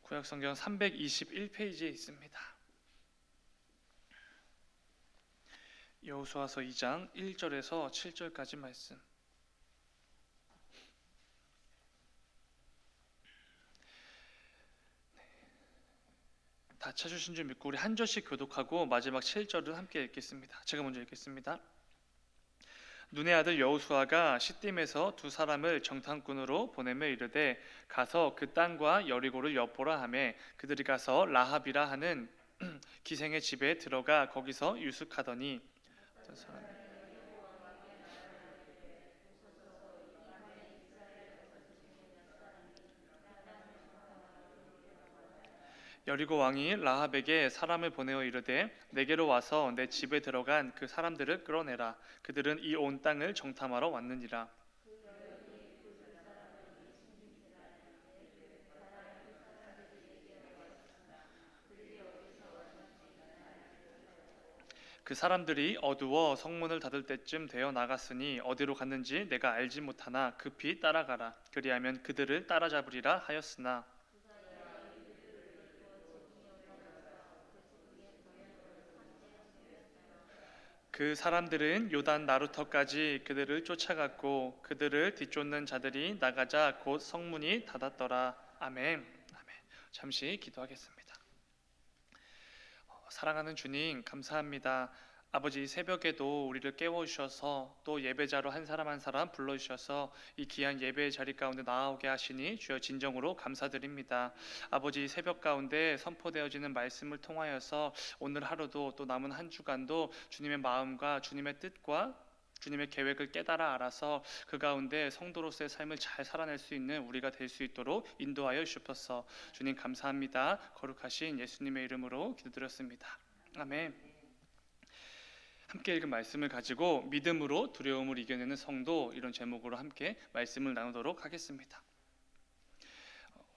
구약성경 321페이지에 있습니다. 여호수아서 2장 1절에서 7절까지 말씀. 다 찾으신 줄 믿고 우리 한 절씩 교독하고 마지막 7절을 함께 읽겠습니다. 제가 먼저 읽겠습니다. 눈의 아들 여호수아가 시딤에서 두 사람을 정탐꾼으로 보내며 이르되 가서 그 땅과 여리고를 엿보라 하매 그들이 가서 라합이라 하는 기생의 집에 들어가 거기서 유숙하더니 어떤 사람이 여리고 왕이 라합에게 사람을 보내어 이르되 내게로 와서 내 집에 들어간 그 사람들을 끌어내라. 그들은 이 온 땅을 정탐하러 왔느니라. 그 사람들이 어두워 성문을 닫을 때쯤 되어 나갔으니 어디로 갔는지 내가 알지 못하나 급히 따라가라. 그리하면 그들을 따라잡으리라 하였으나 그 사람들은 요단 나루터까지 그들을 쫓아갔고 그들을 뒤쫓는 자들이 나가자 곧 성문이 닫았더라. 아멘. 아멘. 잠시 기도하겠습니다. 사랑하는 주님, 감사합니다. 아버지, 새벽에도 우리를 깨워주셔서 또 예배자로 한 사람 한 사람 불러주셔서 이 귀한 예배의 자리 가운데 나아오게 하시니 주여 진정으로 감사드립니다. 아버지, 새벽 가운데 선포되어지는 말씀을 통하여서 오늘 하루도 또 남은 한 주간도 주님의 마음과 주님의 뜻과 주님의 계획을 깨달아 알아서 그 가운데 성도로서의 삶을 잘 살아낼 수 있는 우리가 될 수 있도록 인도하여 주옵소서. 주님 감사합니다. 거룩하신 예수님의 이름으로 기도드렸습니다. 아멘. 함께 읽은 말씀을 가지고 믿음으로 두려움을 이겨내는 성도, 이런 제목으로 함께 말씀을 나누도록 하겠습니다.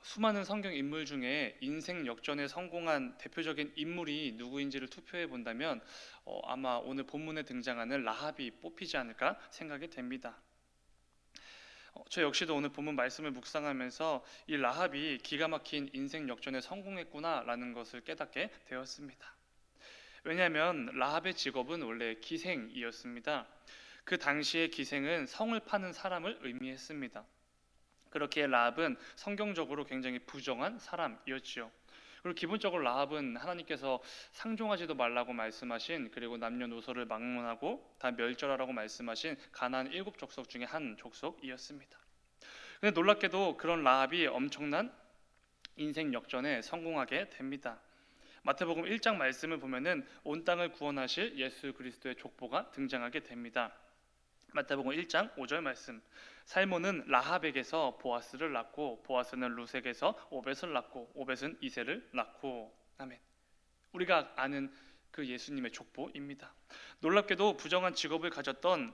수많은 성경 인물 중에 인생 역전에 성공한 대표적인 인물이 누구인지를 투표해 본다면 아마 오늘 본문에 등장하는 라합이 뽑히지 않을까 생각이 됩니다. 저 역시도 오늘 본문 말씀을 묵상하면서 이 라합이 기가 막힌 인생 역전에 성공했구나라는 것을 깨닫게 되었습니다. 왜냐하면 라합의 직업은 원래 기생이었습니다. 그 당시의 기생은 성을 파는 사람을 의미했습니다. 그렇기에 라합은 성경적으로 굉장히 부정한 사람이었지요. 그리고 기본적으로 라합은 하나님께서 상종하지도 말라고 말씀하신, 그리고 남녀노소를 막론하고 다 멸절하라고 말씀하신 가나안 7족속 중에 한 족속이었습니다. 근데 놀랍게도 그런 라합이 엄청난 인생 역전에 성공하게 됩니다. 마태복음 1장 말씀을 보면은 온 땅을 구원하실 예수 그리스도의 족보가 등장하게 됩니다. 마태복음 1장 5절 말씀. 살몬은 라합에게서 보아스를 낳고 보아스는 루색에서 오벳을 낳고 오벳은 이새를 낳고. 아멘. 우리가 아는 그 예수님의 족보입니다. 놀랍게도 부정한 직업을 가졌던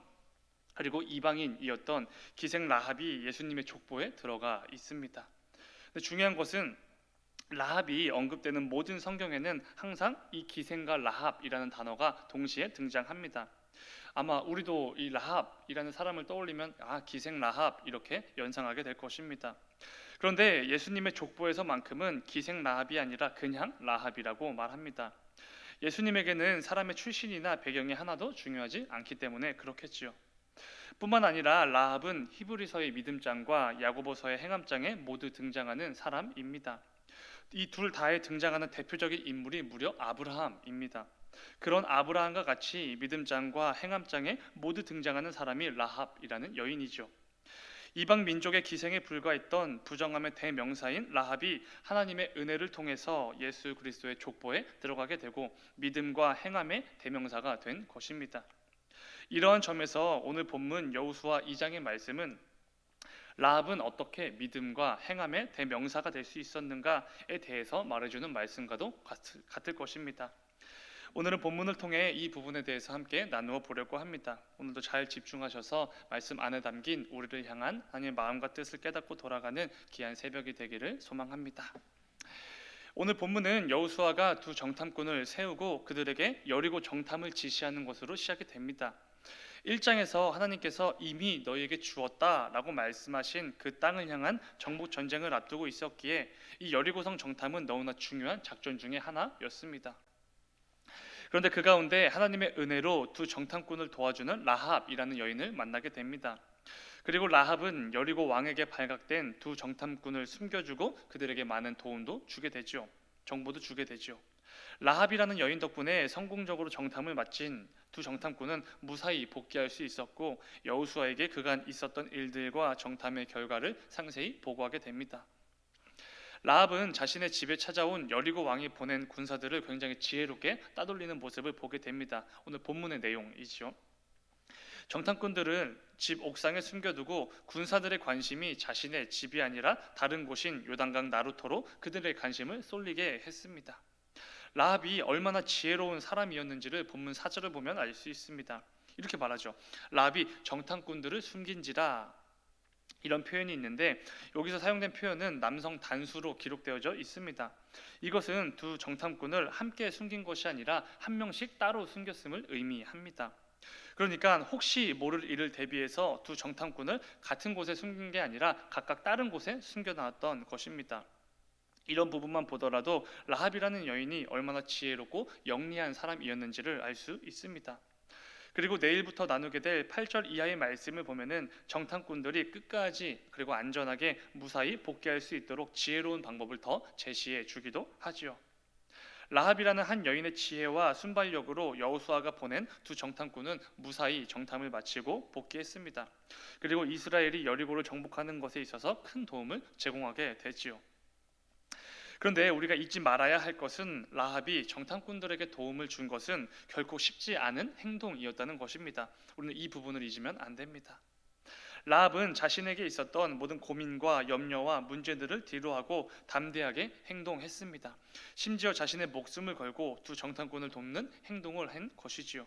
그리고 이방인이었던 기생 라합이 예수님의 족보에 들어가 있습니다. 근데 중요한 것은 라합이 언급되는 모든 성경에는 항상 이 기생과 라합이라는 단어가 동시에 등장합니다. 아마 우리도 이 라합이라는 사람을 떠올리면 기생 라합 이렇게 연상하게 될 것입니다. 그런데 예수님의 족보에서만큼은 기생 라합이 아니라 그냥 라합이라고 말합니다. 예수님에게는 사람의 출신이나 배경이 하나도 중요하지 않기 때문에 그렇겠지요. 뿐만 아니라 라합은 히브리서의 믿음장과 야고보서의 행함장에 모두 등장하는 사람입니다. 이 둘 다에 등장하는 대표적인 인물이 무려 아브라함입니다. 그런 아브라함과 같이 믿음장과 행함장에 모두 등장하는 사람이 라합이라는 여인이죠. 이방 민족의 기생에 불과했던 부정함의 대명사인 라합이 하나님의 은혜를 통해서 예수 그리스도의 족보에 들어가게 되고 믿음과 행함의 대명사가 된 것입니다. 이러한 점에서 오늘 본문 여호수아 2장의 말씀은 라합은 어떻게 믿음과 행함의 대명사가 될 수 있었는가에 대해서 말해주는 말씀과도 같을 것입니다. 오늘은 본문을 통해 이 부분에 대해서 함께 나누어 보려고 합니다. 오늘도 잘 집중하셔서 말씀 안에 담긴 우리를 향한 하나님의 마음과 뜻을 깨닫고 돌아가는 귀한 새벽이 되기를 소망합니다. 오늘 본문은 여호수아가 두 정탐꾼을 세우고 그들에게 여리고 정탐을 지시하는 것으로 시작이 됩니다. 1장에서 하나님께서 이미 너희에게 주었다라고 말씀하신 그 땅을 향한 정복 전쟁을 앞두고 있었기에 이 여리고성 정탐은 너무나 중요한 작전 중의 하나였습니다. 그런데 그 가운데 하나님의 은혜로 두 정탐꾼을 도와주는 라합이라는 여인을 만나게 됩니다. 그리고 라합은 여리고 왕에게 발각된 두 정탐꾼을 숨겨주고 그들에게 많은 도움도 주게 되죠. 정보도 주게 되죠. 라합이라는 여인 덕분에 성공적으로 정탐을 마친 두 정탐꾼은 무사히 복귀할 수 있었고 여호수아에게 그간 있었던 일들과 정탐의 결과를 상세히 보고하게 됩니다. 라합은 자신의 집에 찾아온 여리고 왕이 보낸 군사들을 굉장히 지혜롭게 따돌리는 모습을 보게 됩니다. 오늘 본문의 내용이죠. 정탐꾼들은 집 옥상에 숨겨두고 군사들의 관심이 자신의 집이 아니라 다른 곳인 요단강 나루터로 그들의 관심을 쏠리게 했습니다. 라합이 얼마나 지혜로운 사람이었는지를 본문 4절을 보면 알 수 있습니다. 이렇게 말하죠. 라합이 정탐꾼들을 숨긴지라, 이런 표현이 있는데 여기서 사용된 표현은 남성 단수로 기록되어져 있습니다. 이것은 두 정탐꾼을 함께 숨긴 것이 아니라 한 명씩 따로 숨겼음을 의미합니다. 그러니까 혹시 모를 일을 대비해서 두 정탐꾼을 같은 곳에 숨긴 게 아니라 각각 다른 곳에 숨겨놨던 것입니다. 이런 부분만 보더라도 라합이라는 여인이 얼마나 지혜롭고 영리한 사람이었는지를 알 수 있습니다. 그리고 내일부터 나누게 될 8절 이하의 말씀을 보면은 정탐꾼들이 끝까지 그리고 안전하게 무사히 복귀할 수 있도록 지혜로운 방법을 더 제시해 주기도 하지요. 라합이라는 한 여인의 지혜와 순발력으로 여호수아가 보낸 두 정탐꾼은 무사히 정탐을 마치고 복귀했습니다. 그리고 이스라엘이 여리고를 정복하는 것에 있어서 큰 도움을 제공하게 되지요. 그런데 우리가 잊지 말아야 할 것은 라합이 정탐꾼들에게 도움을 준 것은 결코 쉽지 않은 행동이었다는 것입니다. 우리는 이 부분을 잊으면 안 됩니다. 라합은 자신에게 있었던 모든 고민과 염려와 문제들을 뒤로하고 담대하게 행동했습니다. 심지어 자신의 목숨을 걸고 두 정탐꾼을 돕는 행동을 한 것이지요.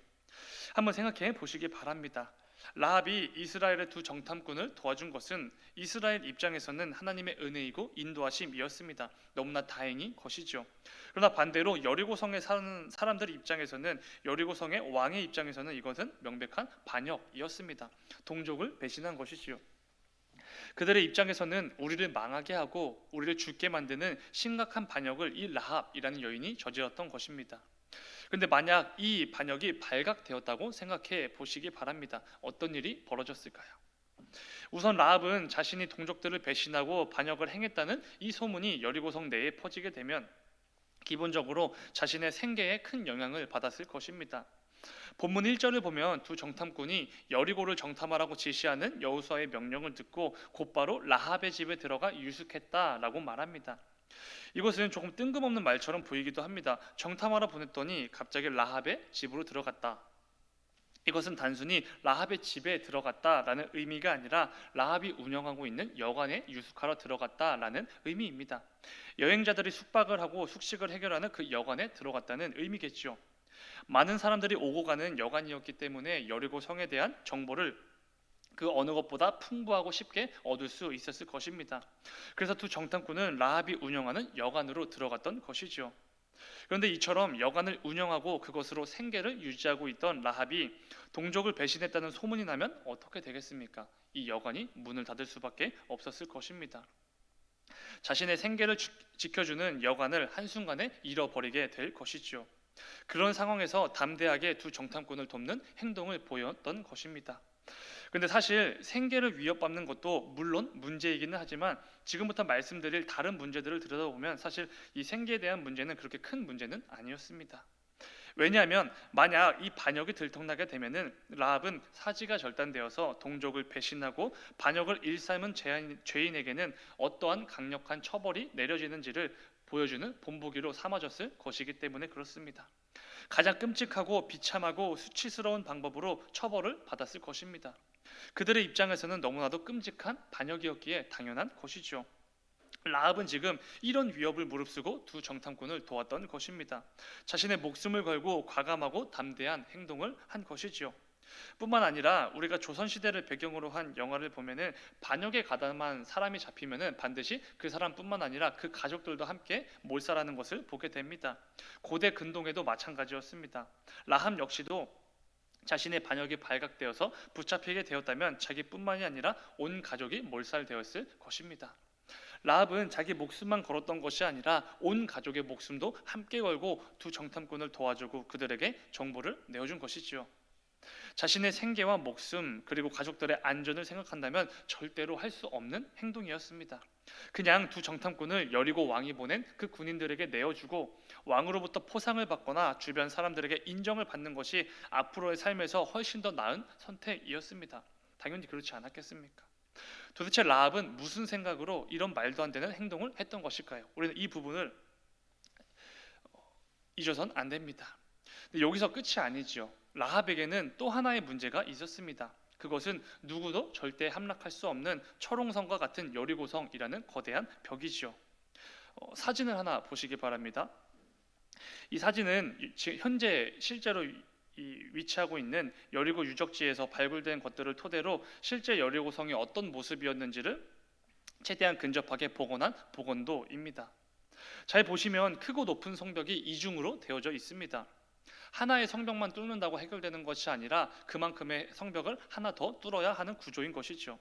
한번 생각해 보시기 바랍니다. 라합이 이스라엘의 두 정탐꾼을 도와준 것은 이스라엘 입장에서는 하나님의 은혜이고 인도하심이었습니다. 너무나 다행인 것이죠. 그러나 반대로 여리고성에 사는 사람들 입장에서는, 여리고성의 왕의 입장에서는 이것은 명백한 반역이었습니다. 동족을 배신한 것이지요. 그들의 입장에서는 우리를 망하게 하고 우리를 죽게 만드는 심각한 반역을 이 라합이라는 여인이 저질렀던 것입니다. 그런데 만약 이 반역이 발각되었다고 생각해 보시기 바랍니다. 어떤 일이 벌어졌을까요? 우선 라합은 자신이 동족들을 배신하고 반역을 행했다는 이 소문이 여리고성 내에 퍼지게 되면 기본적으로 자신의 생계에 큰 영향을 받았을 것입니다. 본문 1절을 보면 두 정탐꾼이 여리고를 정탐하라고 지시하는 여호수아의 명령을 듣고 곧바로 라합의 집에 들어가 유숙했다라고 말합니다. 이것은 조금 뜬금없는 말처럼 보이기도 합니다. 정탐하러 보냈더니 갑자기 라합의 집으로 들어갔다. 이것은 단순히 라합의 집에 들어갔다라는 의미가 아니라 라합이 운영하고 있는 여관에 유숙하러 들어갔다라는 의미입니다. 여행자들이 숙박을 하고 숙식을 해결하는 그 여관에 들어갔다는 의미겠죠. 많은 사람들이 오고 가는 여관이었기 때문에 여리고 성에 대한 정보를 그 어느 것보다 풍부하고 쉽게 얻을 수 있었을 것입니다. 그래서 두 정탐꾼은 라합이 운영하는 여관으로 들어갔던 것이죠. 그런데 이처럼 여관을 운영하고 그것으로 생계를 유지하고 있던 라합이 동족을 배신했다는 소문이 나면 어떻게 되겠습니까? 이 여관이 문을 닫을 수밖에 없었을 것입니다. 자신의 생계를 지켜주는 여관을 한순간에 잃어버리게 될 것이죠. 그런 상황에서 담대하게 두 정탐꾼을 돕는 행동을 보였던 것입니다. 그런데 사실 생계를 위협받는 것도 물론 문제이기는 하지만 지금부터 말씀드릴 다른 문제들을 들여다보면 사실 이 생계에 대한 문제는 그렇게 큰 문제는 아니었습니다. 왜냐하면 만약 이 반역이 들통나게 되면은 라합은 사지가 절단되어서 동족을 배신하고 반역을 일삼은 죄인에게는 어떠한 강력한 처벌이 내려지는지를 보여주는 본보기로 삼아졌을 것이기 때문에 그렇습니다. 가장 끔찍하고 비참하고 수치스러운 방법으로 처벌을 받았을 것입니다. 그들의 입장에서는 너무나도 끔찍한 반역이었기에 당연한 것이죠. 라합은 지금 이런 위협을 무릅쓰고 두 정탐꾼을 도왔던 것입니다. 자신의 목숨을 걸고 과감하고 담대한 행동을 한 것이지요. 뿐만 아니라 우리가 조선시대를 배경으로 한 영화를 보면은 반역에 가담한 사람이 잡히면은 반드시 그 사람뿐만 아니라 그 가족들도 함께 몰살하는 것을 보게 됩니다. 고대 근동에도 마찬가지였습니다. 라합 역시도 자신의 반역이 발각되어서 붙잡히게 되었다면 자기뿐만이 아니라 온 가족이 몰살되었을 것입니다. 라합은 자기 목숨만 걸었던 것이 아니라 온 가족의 목숨도 함께 걸고 두 정탐꾼을 도와주고 그들에게 정보를 내어준 것이지요. 자신의 생계와 목숨 그리고 가족들의 안전을 생각한다면 절대로 할 수 없는 행동이었습니다. 그냥 두 정탐꾼을 여리고 왕이 보낸 그 군인들에게 내어주고 왕으로부터 포상을 받거나 주변 사람들에게 인정을 받는 것이 앞으로의 삶에서 훨씬 더 나은 선택이었습니다. 당연히 그렇지 않았겠습니까? 도대체 라합은 무슨 생각으로 이런 말도 안 되는 행동을 했던 것일까요? 우리는 이 부분을 잊어선 안 됩니다. 근데 여기서 끝이 아니지요. 라합에게는 또 하나의 문제가 있었습니다. 그것은 누구도 절대 함락할 수 없는 철옹성과 같은 여리고성이라는 거대한 벽이지요. 사진을 하나 보시기 바랍니다. 이 사진은 현재 실제로 위치하고 있는 여리고 유적지에서 발굴된 것들을 토대로 실제 여리고성이 어떤 모습이었는지를 최대한 근접하게 복원한 복원도입니다. 잘 보시면 크고 높은 성벽이 이중으로 되어져 있습니다. 하나의 성벽만 뚫는다고 해결되는 것이 아니라 그만큼의 성벽을 하나 더 뚫어야 하는 구조인 것이죠.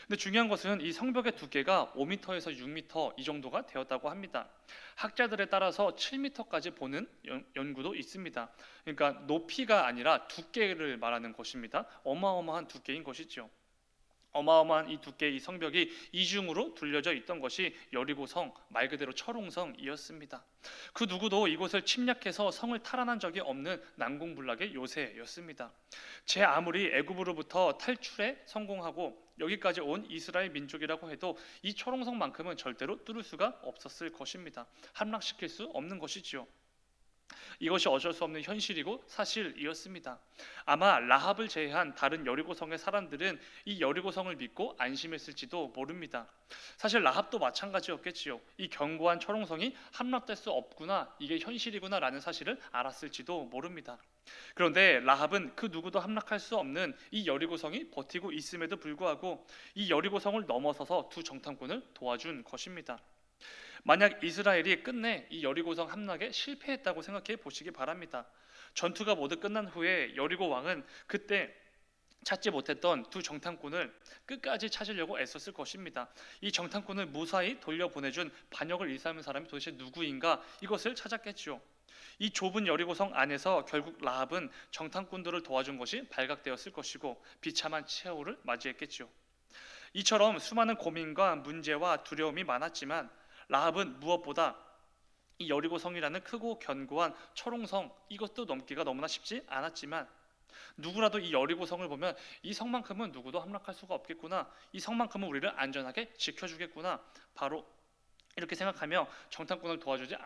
근데 중요한 것은 이 성벽의 두께가 5m에서 6m 이 정도가 되었다고 합니다. 학자들에 따라서 7m까지 보는 연구도 있습니다. 그러니까 높이가 아니라 두께를 말하는 것입니다. 어마어마한 두께인 것이죠. 어마어마한 이 두께의 이 성벽이 이중으로 둘려져 있던 것이 여리고성, 말 그대로 철옹성이었습니다. 그 누구도 이곳을 침략해서 성을 탈환한 적이 없는 난공불락의 요새였습니다. 제 아무리 애굽으로부터 탈출에 성공하고 여기까지 온 이스라엘 민족이라고 해도 이 철옹성만큼은 절대로 뚫을 수가 없었을 것입니다. 함락시킬 수 없는 것이지요. 이것이 어쩔 수 없는 현실이고 사실이었습니다. 아마 라합을 제외한 다른 여리고성의 사람들은 이 여리고성을 믿고 안심했을지도 모릅니다. 사실 라합도 마찬가지였겠지요. 이 견고한 철옹성이 함락될 수 없구나, 이게 현실이구나라는 사실을 알았을지도 모릅니다. 그런데 라합은 그 누구도 함락할 수 없는 이 여리고성이 버티고 있음에도 불구하고 이 여리고성을 넘어서서 두 정탐꾼을 도와준 것입니다. 만약 이스라엘이 끝내 이 여리고성 함락에 실패했다고 생각해 보시기 바랍니다. 전투가 모두 끝난 후에 여리고 왕은 그때 찾지 못했던 두 정탐꾼을 끝까지 찾으려고 애썼을 것입니다. 이 정탐꾼을 무사히 돌려보내준 반역을 일삼은 사람이 도대체 누구인가, 이것을 찾았겠죠. 이 좁은 여리고성 안에서 결국 라합은 정탐꾼들을 도와준 것이 발각되었을 것이고 비참한 최후를 맞이했겠죠. 이처럼 수많은 고민과 문제와 두려움이 많았지만 라합은 무엇보다 이 여리고성이라는 크고 견고한 철옹성, 이것도 넘기가 너무나 쉽지 않았지만 누구라도 이 여리고성을 보면 이 성만큼은 누구도 함락할 수가 없겠구나, 이 성만큼은 우리를 안전하게 지켜주겠구나, 바로 이렇게 생각하며 정탐꾼을 도와주지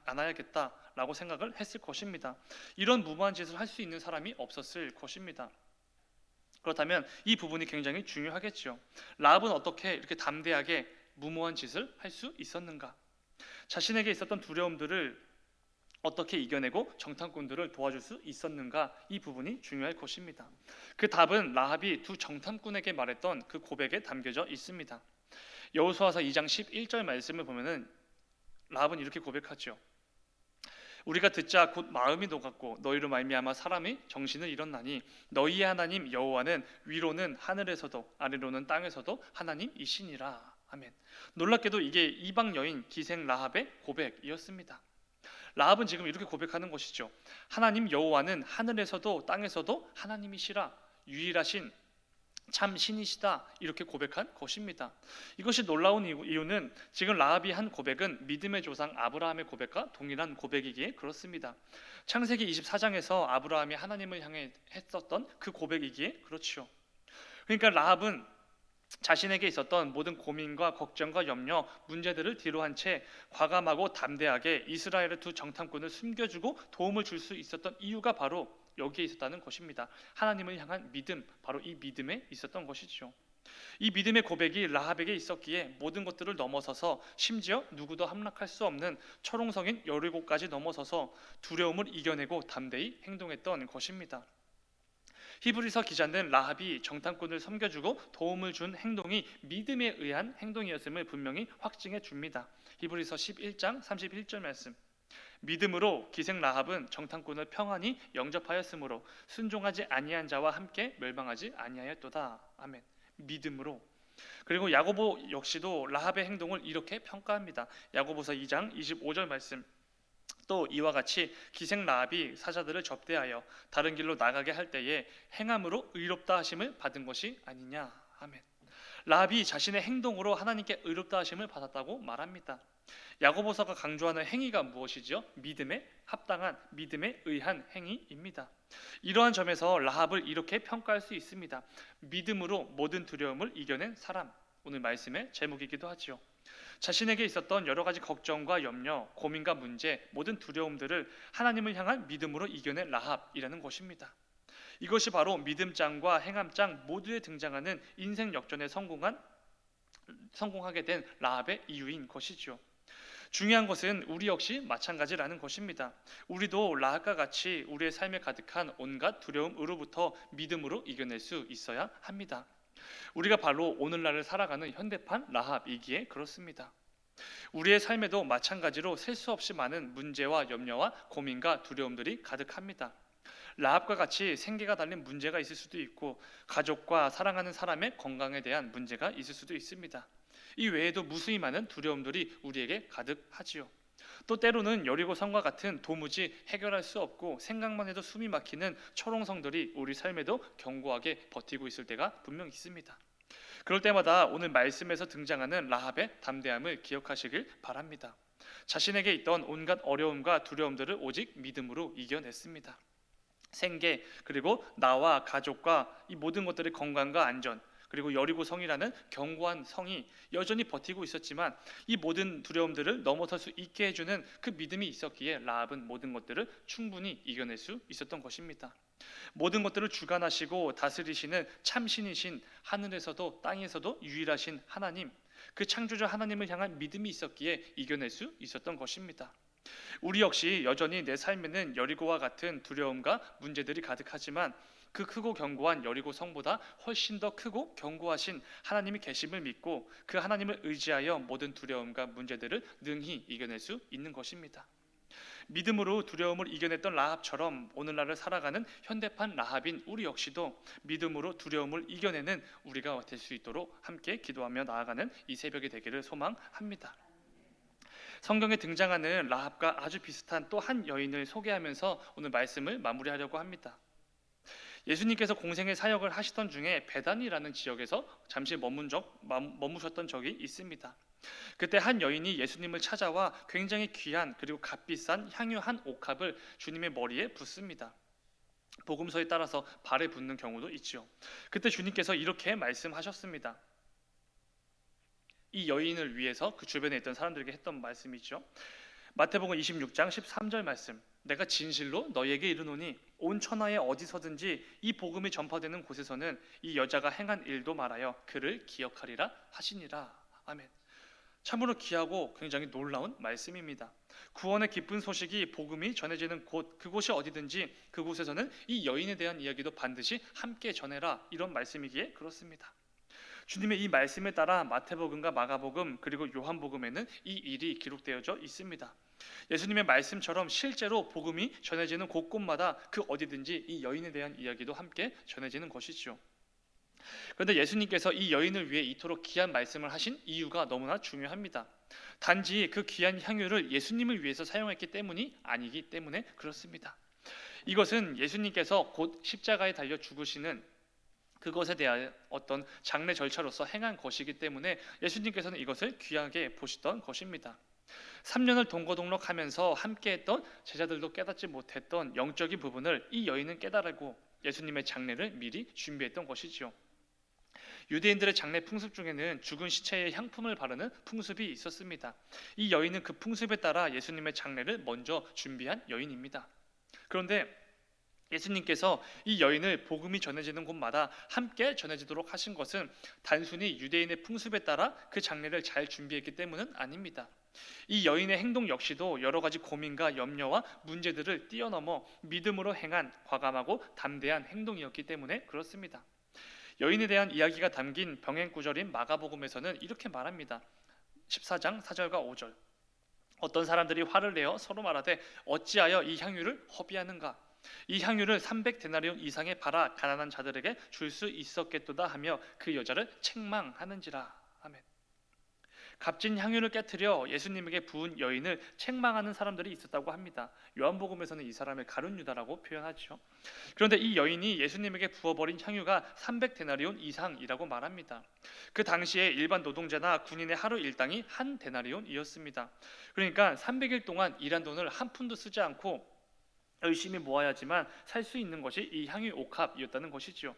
않아야겠다라고 생각을 했을 것입니다. 이런 무모한 짓을 할 수 있는 사람이 없었을 것입니다. 그렇다면 이 부분이 굉장히 중요하겠죠. 라합은 어떻게 이렇게 담대하게 무모한 짓을 할 수 있었는가? 자신에게 있었던 두려움들을 어떻게 이겨내고 정탐꾼들을 도와줄 수 있었는가? 이 부분이 중요할 것입니다. 그 답은 라합이 두 정탐꾼에게 말했던 그 고백에 담겨져 있습니다. 여호수아서 2장 11절 말씀을 보면은 라합은 이렇게 고백하죠. 우리가 듣자 곧 마음이 녹았고 너희로 말미암아 사람이 정신을 잃었나니 너희의 하나님 여호와는 위로는 하늘에서도 아래로는 땅에서도 하나님이시니라. 아멘. 놀랍게도 이게 이방 여인 기생 라합의 고백이었습니다. 라합은 지금 이렇게 고백하는 것이죠. 하나님 여호와는 하늘에서도 땅에서도 하나님이시라, 유일하신 참 신이시다, 이렇게 고백한 것입니다. 이것이 놀라운 이유는 지금 라합이 한 고백은 믿음의 조상 아브라함의 고백과 동일한 고백이기에 그렇습니다. 창세기 24장에서 아브라함이 하나님을 향해 했었던 그 고백이기에 그렇죠. 그러니까 라합은 자신에게 있었던 모든 고민과 걱정과 염려, 문제들을 뒤로 한 채 과감하고 담대하게 이스라엘의 두 정탐꾼을 숨겨주고 도움을 줄 수 있었던 이유가 바로 여기에 있었다는 것입니다. 하나님을 향한 믿음, 바로 이 믿음에 있었던 것이죠. 이 믿음의 고백이 라합에게 있었기에 모든 것들을 넘어서서 심지어 누구도 함락할 수 없는 철옹성인 여리고까지 넘어서서 두려움을 이겨내고 담대히 행동했던 것입니다. 히브리서 기자는 라합이 정탐꾼을 섬겨주고 도움을 준 행동이 믿음에 의한 행동이었음을 분명히 확증해 줍니다. 히브리서 11장 31절 말씀, 믿음으로 기생 라합은 정탐꾼을 평안히 영접하였으므로 순종하지 아니한 자와 함께 멸망하지 아니하였도다. 아멘. 믿음으로. 그리고 야고보 역시도 라합의 행동을 이렇게 평가합니다. 야고보서 2장 25절 말씀. 또 이와 같이 기생 라합이 사자들을 접대하여 다른 길로 나가게 할 때에 행함으로 의롭다 하심을 받은 것이 아니냐. 아멘. 라합이 자신의 행동으로 하나님께 의롭다 하심을 받았다고 말합니다. 야고보서가 강조하는 행위가 무엇이지요? 믿음에 합당한, 믿음에 의한 행위입니다. 이러한 점에서 라합을 이렇게 평가할 수 있습니다. 믿음으로 모든 두려움을 이겨낸 사람. 오늘 말씀의 제목이기도 하지요. 자신에게 있었던 여러 가지 걱정과 염려, 고민과 문제, 모든 두려움들을 하나님을 향한 믿음으로 이겨낸 라합이라는 것입니다. 이것이 바로 믿음장과 행함장 모두에 등장하는 인생 역전에 성공하게 된 라합의 이유인 것이죠. 중요한 것은 우리 역시 마찬가지라는 것입니다. 우리도 라합과 같이 우리의 삶에 가득한 온갖 두려움으로부터 믿음으로 이겨낼 수 있어야 합니다. 우리가 바로 오늘날을 살아가는 현대판 라합이기에 그렇습니다. 우리의 삶에도 마찬가지로 셀 수 없이 많은 문제와 염려와 고민과 두려움들이 가득합니다. 라합과 같이 생계가 달린 문제가 있을 수도 있고 가족과 사랑하는 사람의 건강에 대한 문제가 있을 수도 있습니다. 이 외에도 무수히 많은 두려움들이 우리에게 가득하지요. 또 때로는 여리고성과 같은 도무지 해결할 수 없고 생각만 해도 숨이 막히는 초롱성들이 우리 삶에도 견고하게 버티고 있을 때가 분명 있습니다. 그럴 때마다 오늘 말씀에서 등장하는 라합의 담대함을 기억하시길 바랍니다. 자신에게 있던 온갖 어려움과 두려움들을 오직 믿음으로 이겨냈습니다. 생계 그리고 나와 가족과 이 모든 것들의 건강과 안전 그리고 여리고 성이라는 견고한 성이 여전히 버티고 있었지만 이 모든 두려움들을 넘어설 수 있게 해주는 그 믿음이 있었기에 라합은 모든 것들을 충분히 이겨낼 수 있었던 것입니다. 모든 것들을 주관하시고 다스리시는 참신이신 하늘에서도 땅에서도 유일하신 하나님, 그 창조자 하나님을 향한 믿음이 있었기에 이겨낼 수 있었던 것입니다. 우리 역시 여전히 내 삶에는 여리고와 같은 두려움과 문제들이 가득하지만 그 크고 견고한 여리고 성보다 훨씬 더 크고 견고하신 하나님이 계심을 믿고 그 하나님을 의지하여 모든 두려움과 문제들을 능히 이겨낼 수 있는 것입니다. 믿음으로 두려움을 이겨냈던 라합처럼 오늘날을 살아가는 현대판 라합인 우리 역시도 믿음으로 두려움을 이겨내는 우리가 될 수 있도록 함께 기도하며 나아가는 이 새벽이 되기를 소망합니다. 성경에 등장하는 라합과 아주 비슷한 또 한 여인을 소개하면서 오늘 말씀을 마무리하려고 합니다. 예수님께서 공생의 사역을 하시던 중에 베단이라는 지역에서 잠시 머무셨던 적이 있습니다. 그때 한 여인이 예수님을 찾아와 굉장히 귀한 그리고 값비싼 향유 한 옥합을 주님의 머리에 붓습니다. 복음서에 따라서 발에 붓는 경우도 있죠. 그때 주님께서 이렇게 말씀하셨습니다. 이 여인을 위해서 그 주변에 있던 사람들에게 했던 말씀이죠. 마태복음 26장 13절 말씀. 내가 진실로 너희에게 이르노니 온 천하에 어디서든지 이 복음이 전파되는 곳에서는 이 여자가 행한 일도 말하여 그를 기억하리라 하시니라. 아멘. 참으로 귀하고 굉장히 놀라운 말씀입니다. 구원의 기쁜 소식이 복음이 전해지는 곳, 그곳이 어디든지 그곳에서는 이 여인에 대한 이야기도 반드시 함께 전해라. 이런 말씀이기에 그렇습니다. 주님의 이 말씀에 따라 마태복음과 마가복음 그리고 요한복음에는 이 일이 기록되어져 있습니다. 예수님의 말씀처럼 실제로 복음이 전해지는 곳곳마다 그 어디든지 이 여인에 대한 이야기도 함께 전해지는 것이죠. 그런데 예수님께서 이 여인을 위해 이토록 귀한 말씀을 하신 이유가 너무나 중요합니다. 단지 그 귀한 향유를 예수님을 위해서 사용했기 때문이 아니기 때문에 그렇습니다. 이것은 예수님께서 곧 십자가에 달려 죽으시는 그것에 대한 어떤 장례 절차로서 행한 것이기 때문에 예수님께서는 이것을 귀하게 보시던 것입니다. 3년을 동거동록하면서 함께했던 제자들도 깨닫지 못했던 영적인 부분을 이 여인은 깨달고 예수님의 장례를 미리 준비했던 것이지요. 유대인들의 장례 풍습 중에는 죽은 시체에 향품을 바르는 풍습이 있었습니다. 이 여인은 그 풍습에 따라 예수님의 장례를 먼저 준비한 여인입니다. 그런데 예수님께서 이 여인을 복음이 전해지는 곳마다 함께 전해지도록 하신 것은 단순히 유대인의 풍습에 따라 그 장례를 잘 준비했기 때문은 아닙니다. 이 여인의 행동 역시도 여러 가지 고민과 염려와 문제들을 뛰어넘어 믿음으로 행한 과감하고 담대한 행동이었기 때문에 그렇습니다. 여인에 대한 이야기가 담긴 병행 구절인 마가복음에서는 이렇게 말합니다. 14장 4절과 5절. 어떤 사람들이 화를 내어 서로 말하되 어찌하여 이 향유를 허비하는가? 이 향유를 300데나리온 이상의 팔아 가난한 자들에게 줄 수 있었겠도다 하며 그 여자를 책망하는지라. 아멘. 값진 향유를 깨뜨려 예수님에게 부은 여인을 책망하는 사람들이 있었다고 합니다. 요한복음에서는 이 사람을 가룟 유다라고 표현하죠. 그런데 이 여인이 예수님에게 부어버린 향유가 300데나리온 이상이라고 말합니다. 그 당시에 일반 노동자나 군인의 하루 일당이 한 데나리온이었습니다. 그러니까 300일 동안 일한 돈을 한 푼도 쓰지 않고 열심히 모아야지만 살 수 있는 것이 이 향유 옥합이었다는 것이죠.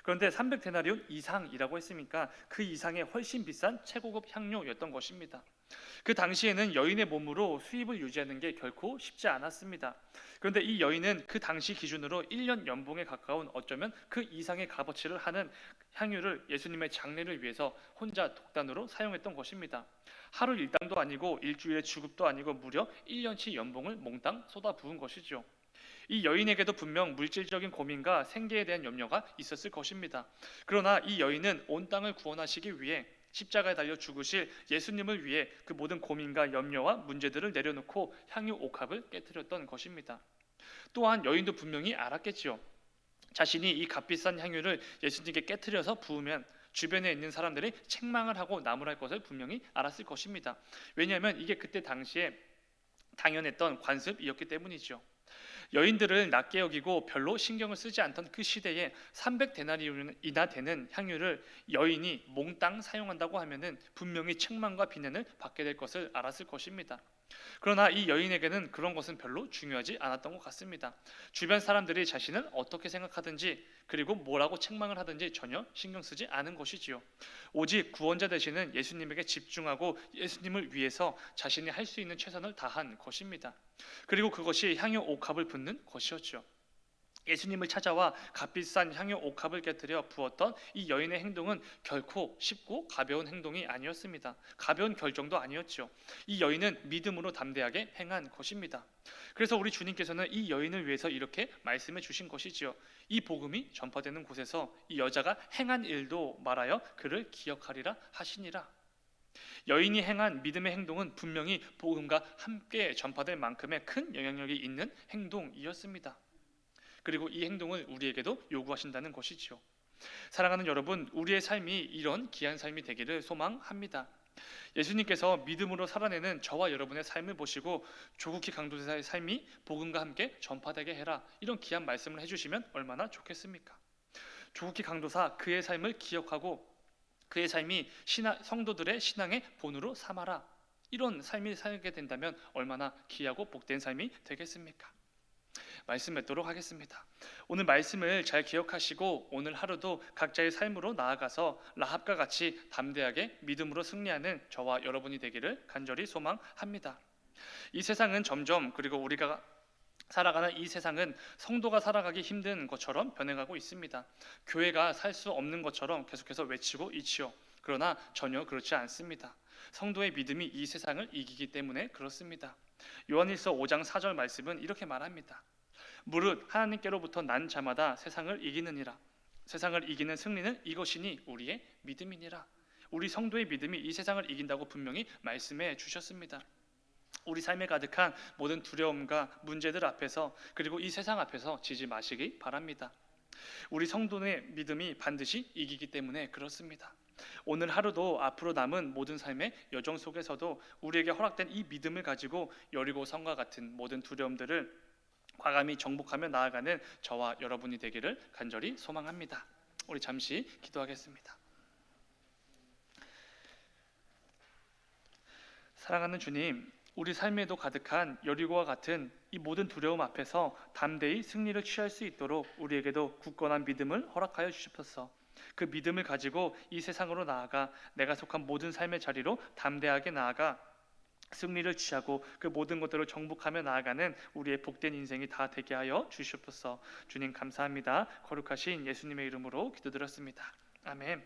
그런데 300데나리온 이상이라고 했으니까 그 이상의 훨씬 비싼 최고급 향료였던 것입니다. 그 당시에는 여인의 몸으로 수입을 유지하는 게 결코 쉽지 않았습니다. 그런데 이 여인은 그 당시 기준으로 1년 연봉에 가까운 어쩌면 그 이상의 값어치를 하는 향유를 예수님의 장례를 위해서 혼자 독단으로 사용했던 것입니다. 하루 일당도 아니고 일주일의 주급도 아니고 무려 1년치 연봉을 몽땅 쏟아부은 것이죠. 이 여인에게도 분명 물질적인 고민과 생계에 대한 염려가 있었을 것입니다. 그러나 이 여인은 온 땅을 구원하시기 위해 십자가에 달려 죽으실 예수님을 위해 그 모든 고민과 염려와 문제들을 내려놓고 향유 옥합을 깨뜨렸던 것입니다. 또한 여인도 분명히 알았겠지요. 자신이 이 값비싼 향유를 예수님께 깨뜨려서 부으면 주변에 있는 사람들이 책망을 하고 나무랄 것을 분명히 알았을 것입니다. 왜냐하면 이게 그때 당시에 당연했던 관습이었기 때문이죠. 여인들을 낮게 여기고 별로 신경을 쓰지 않던 그 시대에 300데나리온이나 되는 향유를 여인이 몽땅 사용한다고 하면은 분명히 책망과 비난을 받게 될 것을 알았을 것입니다. 그러나 이 여인에게는 그런 것은 별로 중요하지 않았던 것 같습니다. 주변 사람들이 자신을 어떻게 생각하든지 그리고 뭐라고 책망을 하든지 전혀 신경 쓰지 않은 것이지요. 오직 구원자 되시는 예수님에게 집중하고 예수님을 위해서 자신이 할 수 있는 최선을 다한 것입니다. 그리고 그것이 향유 옥합을 붓는 것이었죠. 예수님을 찾아와 값비싼 향유 옥합을 깨뜨려 부었던 이 여인의 행동은 결코 쉽고 가벼운 행동이 아니었습니다. 가벼운 결정도 아니었죠. 이 여인은 믿음으로 담대하게 행한 것입니다. 그래서 우리 주님께서는 이 여인을 위해서 이렇게 말씀해 주신 것이지요. 이 복음이 전파되는 곳에서 이 여자가 행한 일도 말하여 그를 기억하리라 하시니라. 여인이 행한 믿음의 행동은 분명히 복음과 함께 전파될 만큼의 큰 영향력이 있는 행동이었습니다. 그리고 이 행동을 우리에게도 요구하신다는 것이지요. 사랑하는 여러분, 우리의 삶이 이런 귀한 삶이 되기를 소망합니다. 예수님께서 믿음으로 살아내는 저와 여러분의 삶을 보시고 조국희 강도사의 삶이 복음과 함께 전파되게 해라, 이런 귀한 말씀을 해주시면 얼마나 좋겠습니까? 조국희 강도사, 그의 삶을 기억하고 그의 삶이 성도들의 신앙의 본으로 삼아라, 이런 삶이 살게 된다면 얼마나 귀하고 복된 삶이 되겠습니까? 말씀 맺도록 하겠습니다. 오늘 말씀을 잘 기억하시고 오늘 하루도 각자의 삶으로 나아가서 라합과 같이 담대하게 믿음으로 승리하는 저와 여러분이 되기를 간절히 소망합니다. 이 세상은 점점, 그리고 우리가 살아가는 이 세상은 성도가 살아가기 힘든 것처럼 변해가고 있습니다. 교회가 살 수 없는 것처럼 계속해서 외치고 있지요. 그러나 전혀 그렇지 않습니다. 성도의 믿음이 이 세상을 이기기 때문에 그렇습니다. 요한일서 5장 4절 말씀은 이렇게 말합니다. 무릇 하나님께로부터 난 자마다 세상을 이기느니라. 세상을 이기는 승리는 이것이니 우리의 믿음이니라. 우리 성도의 믿음이 이 세상을 이긴다고 분명히 말씀해 주셨습니다. 우리 삶에 가득한 모든 두려움과 문제들 앞에서, 그리고 이 세상 앞에서 지지 마시기 바랍니다. 우리 성도의 믿음이 반드시 이기기 때문에 그렇습니다. 오늘 하루도 앞으로 남은 모든 삶의 여정 속에서도 우리에게 허락된 이 믿음을 가지고 여리고 성과 같은 모든 두려움들을 과감히 정복하며 나아가는 저와 여러분이 되기를 간절히 소망합니다. 우리 잠시 기도하겠습니다. 사랑하는 주님, 우리 삶에도 가득한 여리고와 같은 이 모든 두려움 앞에서 담대히 승리를 취할 수 있도록 우리에게도 굳건한 믿음을 허락하여 주시옵소서. 그 믿음을 가지고 이 세상으로 나아가 내가 속한 모든 삶의 자리로 담대하게 나아가 승리를 취하고 그 모든 것들을 정복하며 나아가는 우리의 복된 인생이 다 되게 하여 주시옵소서. 주님 감사합니다. 거룩하신 예수님의 이름으로 기도드렸습니다. 아멘.